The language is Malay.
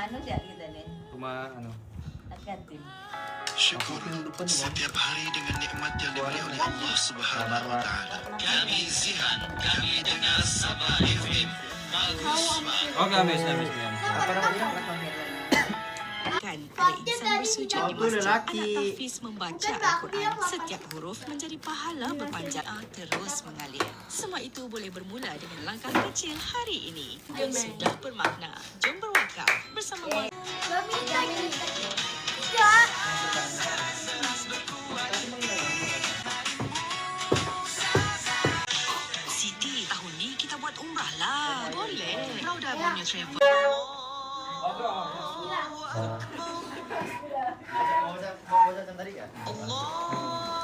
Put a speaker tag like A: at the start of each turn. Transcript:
A: ano siya kita nih?
B: Rumah ano?
A: Al-Katim.
C: Syukur setiap hari dengan nikmat yang diberi oleh Allah Subhanahu wa taala. Kami Zihan, kami dengar Sabah FM. Bagus banget.
B: Oke, habis yan.
D: Kan ada insan bersujud di masjid anak tahfiz membaca Al-Quran. Setiap huruf menjadi pahala berpanjang terus mengalir. Semua itu boleh bermula dengan langkah kecil hari ini yang sudah bermakna. Jom berwakaf bersama Siti, tahun ni kita buat umrah lah. Boleh. Kau dah punya travel. Allah